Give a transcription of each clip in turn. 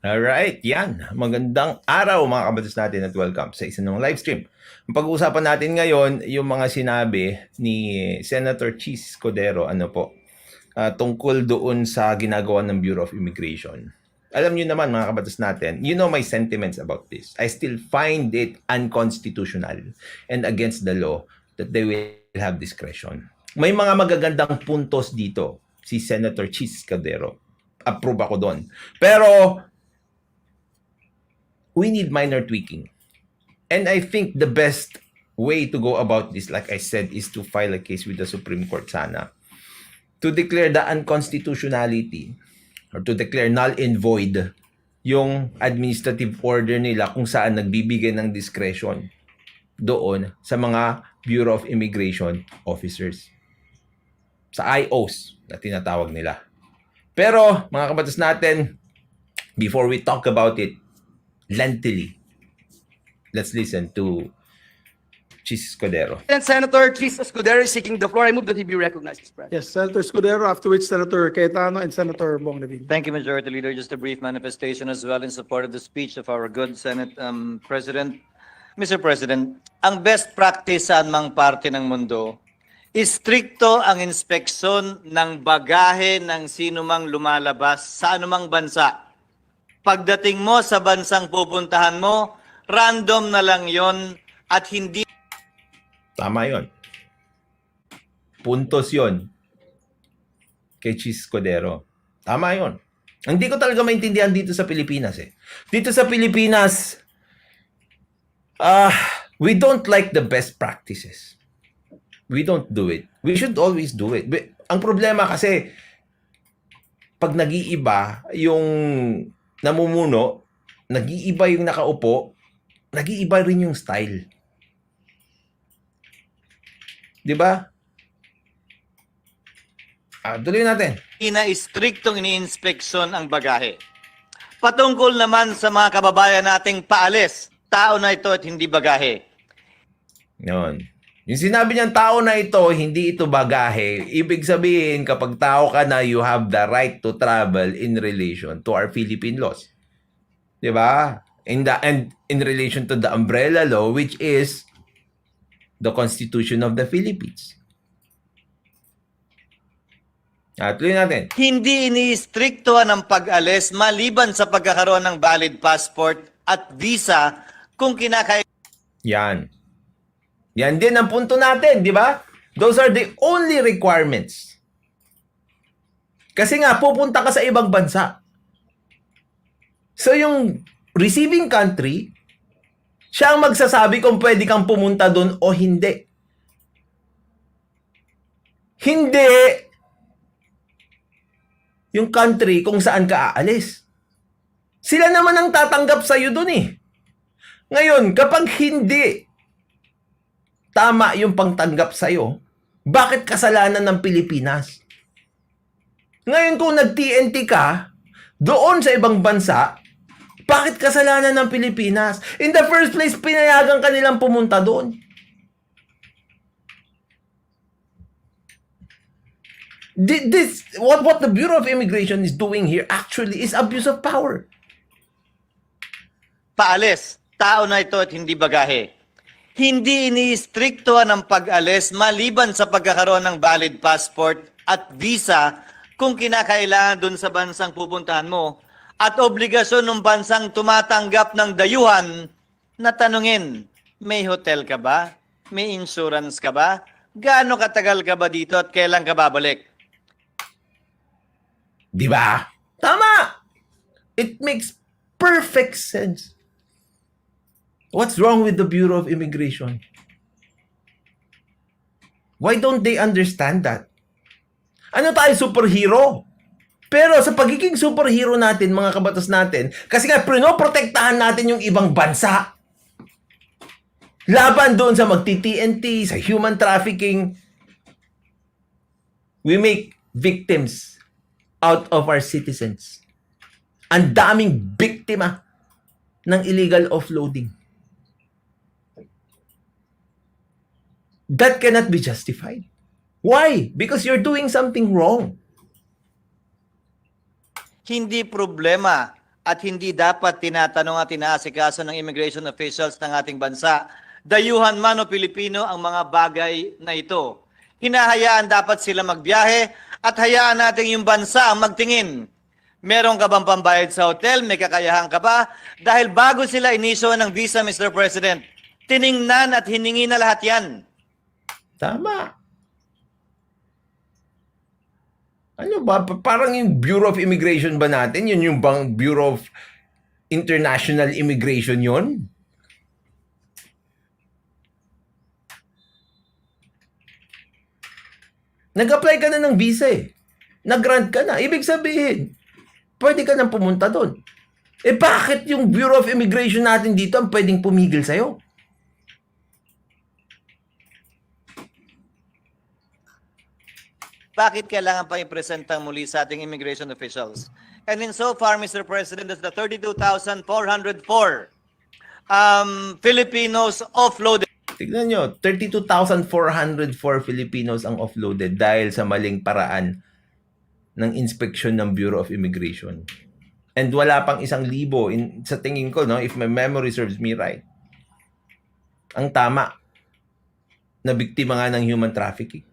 Alright, yan. Magandang araw mga kabatas natin at welcome sa isa ng live stream. Ang pag-uusapan natin ngayon, yung mga sinabi ni Senator CHIZ ESCUDERO, tungkol doon sa ginagawa ng Bureau of Immigration. Alam niyo naman mga kabatas natin, you know my sentiments about this. I still find it unconstitutional and against the law that they will have discretion. May mga magagandang puntos dito si Senator CHIZ ESCUDERO. Approve ako doon. Pero we need minor tweaking. And I think the best way to go about this, like I said, is to file a case with the Supreme Court sana to declare the unconstitutionality or to declare null and void yung administrative order nila kung saan nagbibigay ng discretion doon sa mga Bureau of Immigration officers. Sa IOs na tinatawag nila. Pero, mga kabatas natin, before we talk about it lengthily, let's listen to CHIZ ESCUDERO. And Senator CHIZ ESCUDERO is seeking the floor. I move that he be recognized, Mr. President. Yes, Senator Escudero, after which Senator Cayetano and Senator Bong Levin. Thank you, Majority Leader. Just a brief manifestation as well in support of the speech of our good Senate President. Mr. President, ang best practice sa anumang parte ng mundo, istrikto ang inspeksyon ng bagahe ng sinumang lumalabas sa anumang bansa. Pagdating mo sa bansang pupuntahan mo, random na lang yon at hindi... Tama yon. Puntos yon kay CHIZ ESCUDERO. Tama yon. Hindi ko talaga maintindihan dito sa Pilipinas eh. Dito sa Pilipinas, we don't like the best practices. We don't do it. We should always do it. Ang problema kasi, pag nag-iiba yung namumuno, nag-iiba yung nakaupo, nag-iiba rin yung style. Di ba? Tuloy natin. Ina-istriktong ini-inspeksyon ang bagahe. Patungkol naman sa mga kababayan nating paalis, tao na ito at hindi bagahe. Yun. Yung sinabi niyang tao na ito, hindi ito bagahe, ibig sabihin kapag tao ka na, you have the right to travel in relation to our Philippine laws. Di ba? And in relation to the umbrella law, which is the Constitution of the Philippines. Tuloy natin. Hindi ini-istriktuhan ang pag-alis maliban sa pagkakaroon ng valid passport at visa kung kinakailangan. Yan. Yan din ang punto natin, di ba? Those are the only requirements. Kasi nga, pupunta ka sa ibang bansa. So yung receiving country, siya ang magsasabi kung pwede kang pumunta doon o hindi. Hindi yung country kung saan ka aalis. Sila naman ang tatanggap sa'yo doon eh. Ngayon, kapag hindi tama yung pangtanggap sa'yo, bakit kasalanan ng Pilipinas? Ngayon kung nag-TNT ka, doon sa ibang bansa, bakit kasalanan ng Pilipinas? In the first place, pinayagan ka nilang pumunta doon. What the Bureau of Immigration is doing here actually is abuse of power. Paalis, tao na ito at hindi bagahe. Hindi ini-istriktuhan ang pag-alis maliban sa pagkakaroon ng valid passport at visa kung kinakailangan dun sa bansang pupuntahan mo at obligasyon ng bansang tumatanggap ng dayuhan na tanungin, may hotel ka ba? May insurance ka ba? Gaano katagal ka ba dito at kailan ka babalik? Di ba? Tama! It makes perfect sense. What's wrong with the Bureau of Immigration? Why don't they understand that? Ano tayo, superhero? Pero sa pagiging superhero natin, mga kabatas natin, kasi nga pinoprotektahan natin yung ibang bansa. Laban doon sa magti-TNT, sa human trafficking. We make victims out of our citizens. Ang daming biktima ng illegal offloading. That cannot be justified. Why? Because you're doing something wrong. Hindi problema at hindi dapat tinatanong at inaasikaso ng immigration officials ng ating bansa, dayuhan man o Pilipino, ang mga bagay na ito. Hinahayaan dapat sila magbiyahe at hayaan natin yung bansa ang magtingin. Meron ka bang pambayad sa hotel? May kakayahan ka ba? Dahil bago sila inisyo ng visa, Mr. President, tiningnan at hiningi na lahat yan. Tama. Ano ba? Parang yung Bureau of Immigration ba natin? Yun yung bang Bureau of International Immigration yun? Nag-apply ka na ng visa eh. Nag-grant ka na. Ibig sabihin, pwede ka nang pumunta doon. Eh bakit yung Bureau of Immigration natin dito ang pwedeng pumigil sa'yo? Bakit kailangan pa i-presenta muli sa ating immigration officials? And in so far, Mr. President, that's the 32,404 Filipinos offloaded. Tignan nyo, 32,404 Filipinos ang offloaded dahil sa maling paraan ng inspeksyon ng Bureau of Immigration. And wala pang 1,000 sa tingin ko, no, if my memory serves me right. Ang tama na biktima nga ng human trafficking.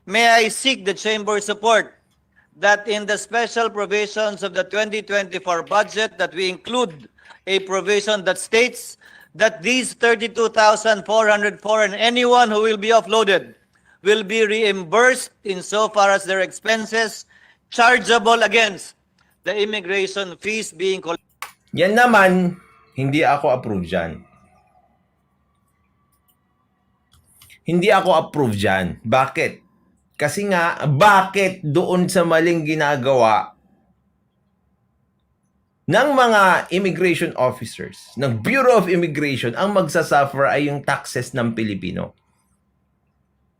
May I seek the Chamber's support that in the special provisions of the 2024 budget that we include a provision that states that these 32,404 and anyone who will be offloaded will be reimbursed insofar as their expenses chargeable against the immigration fees being collected. Yan naman, hindi ako approve dyan. Hindi ako approve dyan. Bakit? Kasi nga, bakit doon sa maling ginagawa ng mga immigration officers, ng Bureau of Immigration, ang magsasuffer ay yung taxes ng Pilipino?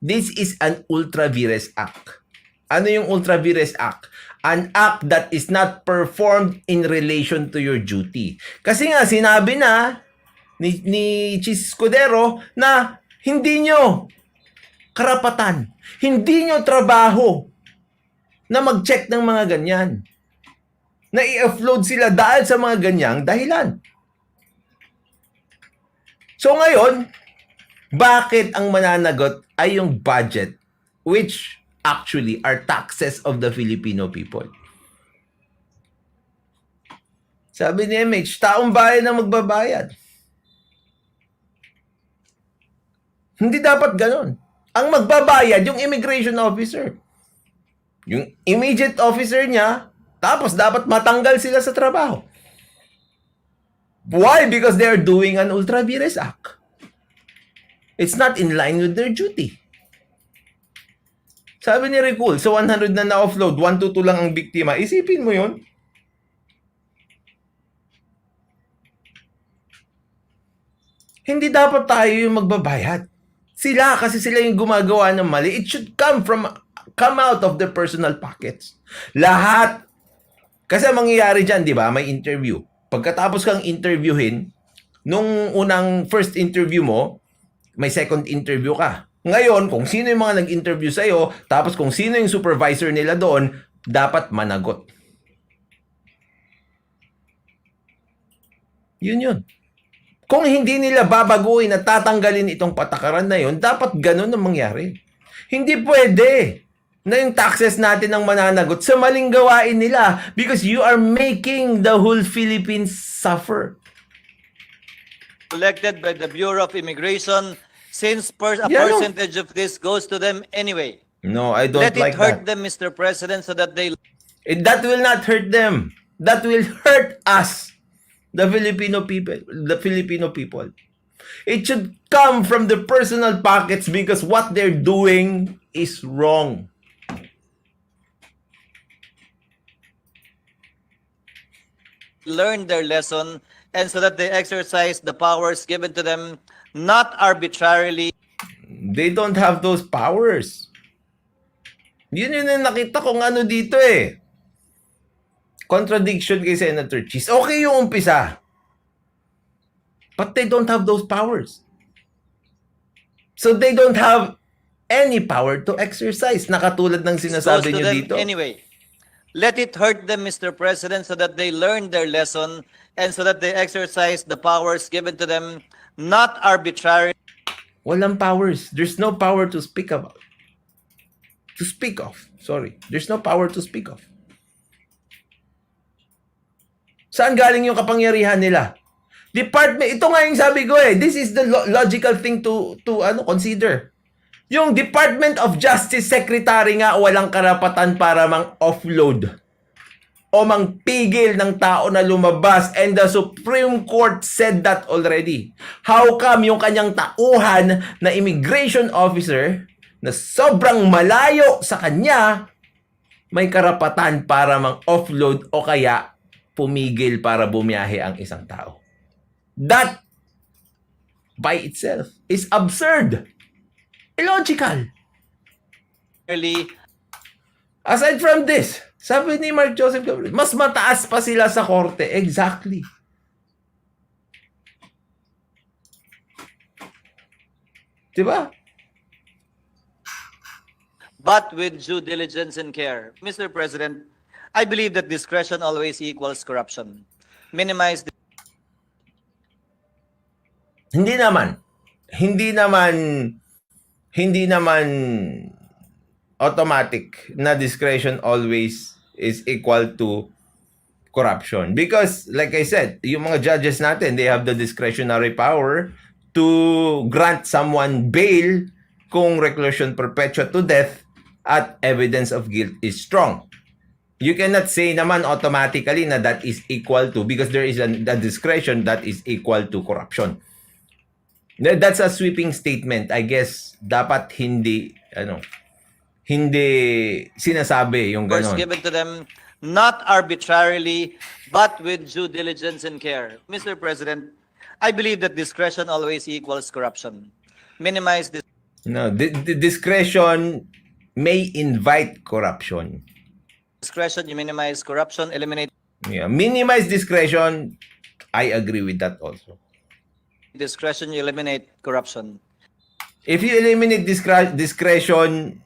This is an ultra vires act. Ano yung ultra vires act? An act that is not performed in relation to your duty. Kasi nga, sinabi na ni CHIZ ESCUDERO na hindi nyo karapatan, hindi nyo trabaho na mag-check ng mga ganyan. Na i-offload sila dahil sa mga ganyang dahilan. So ngayon, bakit ang mananagot ay yung budget which actually are taxes of the Filipino people? Sabi ni MH, taong bayan na magbabayad. Hindi dapat ganon. Ang magbabayad, yung immigration officer. Yung immediate officer niya, tapos dapat matanggal sila sa trabaho. Why? Because they are doing an ultra vires act. It's not in line with their duty. Sabi ni Recul, sa 100 na na-offload, 122 lang ang biktima. Isipin mo yun. Hindi dapat tayo yung magbabayad. Sila, kasi sila yung gumagawa ng mali. It should come out of their personal pockets. Lahat. Kasi mangyayari dyan, di ba? May interview. Pagkatapos kang interviewin, nung unang first interview mo, may second interview ka. Ngayon, kung sino yung mga nag-interview sa'yo, tapos kung sino yung supervisor nila doon, dapat managot. Yun. Kung hindi nila babaguhin at tatanggalin itong patakaran na yun, dapat ganun ang mangyari. Hindi pwede na yung taxes natin ang mananagot sa maling gawain nila because you are making the whole Philippines suffer. Collected by the Bureau of Immigration since a percentage of this goes to them anyway. No, I don't like that. Let it hurt them, Mr. President, so that they... That will not hurt them. That will hurt us. The Filipino people. It should come from the personal pockets because what they're doing is wrong. Learn their lesson and so that they exercise the powers given to them, not arbitrarily. They don't have those powers. Yun yung nakita kong ano dito eh. Contradiction kay Senator CHIZ. Okay yung umpisa. But they don't have those powers. So they don't have any power to exercise. Nakatulad ng sinasabi nyo dito. Anyway, Let it hurt them, Mr. President, so that they learn their lesson and so that they exercise the powers given to them, not arbitrarily. Walang powers. There's no power to speak about. To speak of. Sorry. There's no power to speak of. Saan galing yung kapangyarihan nila? Department, ito nga yung sabi ko eh. This is the logical thing to consider. Yung Department of Justice Secretary nga walang karapatan para mang-offload o mang-pigil ng tao na lumabas, and the Supreme Court said that already. How come yung kanyang tauhan na immigration officer na sobrang malayo sa kanya may karapatan para mang-offload o kaya pumigil para bumiyahe ang isang tao? That by itself is absurd. Illogical. Aside from this, sabi ni Mark Joseph Gabriel, mas mataas pa sila sa korte. Exactly. Diba? But with due diligence and care. Mr. President, I believe that discretion always equals corruption. Minimize the Hindi naman automatic na discretion always is equal to corruption. Because, like I said, yung mga judges natin, they have the discretionary power to grant someone bail kung reclusion perpetua to death at evidence of guilt is strong. You cannot say naman automatically na that is equal to, because there is a discretion that is equal to corruption. That's a sweeping statement. I guess dapat hindi sinasabi yung powers ganon. given to them, not arbitrarily, but with due diligence and care. Mr. President, I believe that discretion always equals corruption. Minimize this. No, the discretion may invite corruption. Discretion, you minimize corruption, eliminate Yeah, minimize discretion. I agree with that also. discretion, you eliminate corruption. If you eliminate discretion,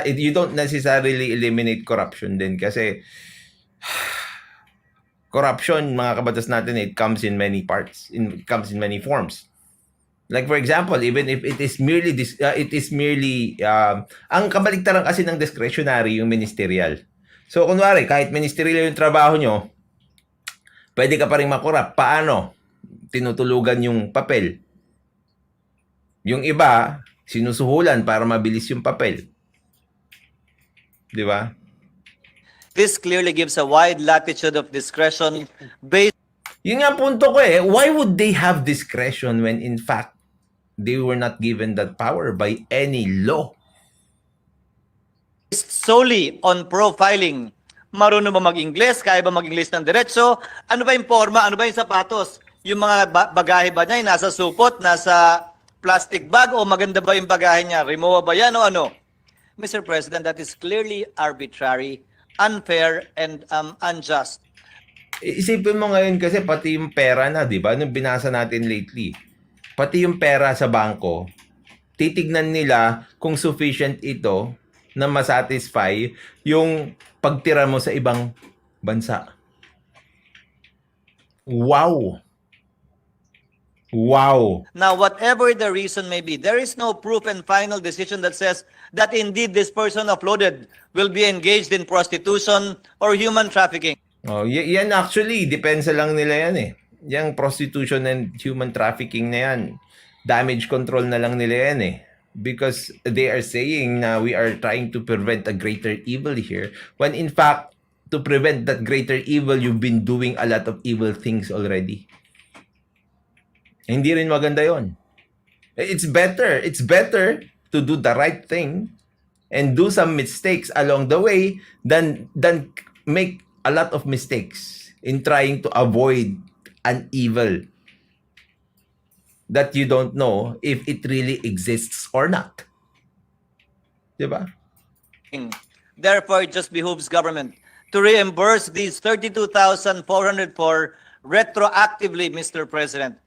you don't necessarily eliminate corruption din kasi corruption, mga kabatas natin, it comes in many parts. It comes in many forms. Like for example, even if it is merely ang kabaliktaran kasi ng discretionary yung ministerial. So kunwari, kahit ministerial yung trabaho nyo, pwede ka pa rin makorap. Paano? Tinutulugan yung papel. Yung iba, sinusuhulan para mabilis yung papel. Di ba? This clearly gives a wide latitude of discretion based Yun nga ang punto ko eh. Why would they have discretion when in fact they were not given that power by any law? solely on profiling. Marunong ba mag-Ingles? Kaya ba mag-Ingles ng diretso? Ano ba yung forma? Ano ba yung sapatos? Yung mga bagahe ba niya, nasa supot, nasa plastic bag, o maganda ba yung bagahe niya? Rimowa ba yan o ano? Mr. President, that is clearly arbitrary, unfair, and unjust. Isipin mo ngayon kasi pati yung pera na, di ba? Nung binasa natin lately, pati yung pera sa bangko, titignan nila kung sufficient ito na masatisfy yung pagtira mo sa ibang bansa. Wow! Wow! Now, whatever the reason may be, there is no proof and final decision that says that indeed this person offloaded will be engaged in prostitution or human trafficking. Oh, yan actually, depensa lang nila yan eh. Yang prostitution and human trafficking na yan, damage control na lang nila yan eh. Because they are saying na we are trying to prevent a greater evil here, when in fact, to prevent that greater evil, you've been doing a lot of evil things already. Hindi rin maganda yon. It's better to do the right thing and do some mistakes along the way than make a lot of mistakes in trying to avoid an evil that you don't know if it really exists or not. Diba? Therefore, it just behooves government to reimburse these 32,404 retroactively, Mr. President.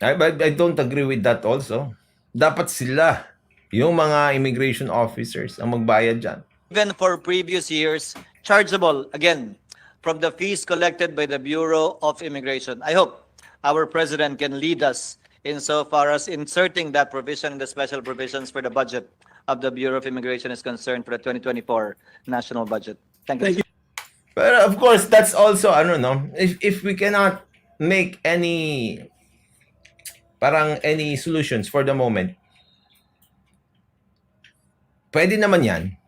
I don't agree with that also. Dapat sila, yung mga immigration officers, ang magbayad dyan. even for previous years, chargeable, again, from the fees collected by the Bureau of Immigration. I hope our President can lead us insofar as inserting that provision in the special provisions for the budget of the Bureau of Immigration is concerned for the 2024 national budget. Thank you. Thank you. But of course, that's also, I don't know, if we cannot make any solutions for the moment, pwede naman yan.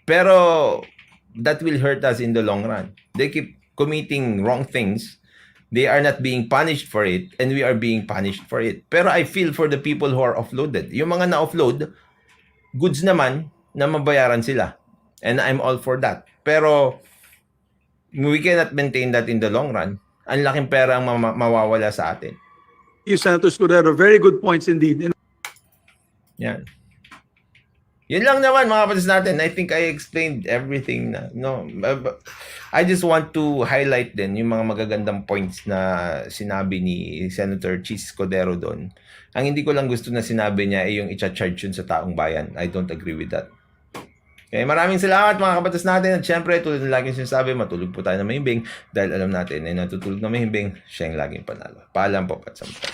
Pero that will hurt us in the long run. They keep committing wrong things. They are not being punished for it, and we are being punished for it. Pero I feel for the people who are offloaded. Yung mga na-offload, goods naman na mabayaran sila. And I'm all for that. Pero we cannot maintain that in the long run. Ang laking pera ang mawawala sa atin. You, Senator Escudero, very good points indeed. Yan. Yun lang naman mga kapatid natin. I think I explained everything na. No, I just want to highlight din yung mga magagandang points na sinabi ni Senator CHIZ ESCUDERO doon. Ang hindi ko lang gusto na sinabi niya ay yung i-charge yun sa taong bayan. I don't agree with that. Okay, maraming salamat mga kapatid natin. At syempre, tulad ng laging sinasabi, matulog po tayo na mahimbing dahil alam natin na natutulog na mahimbing, siya yung laging panalo. Paalam po at sampai.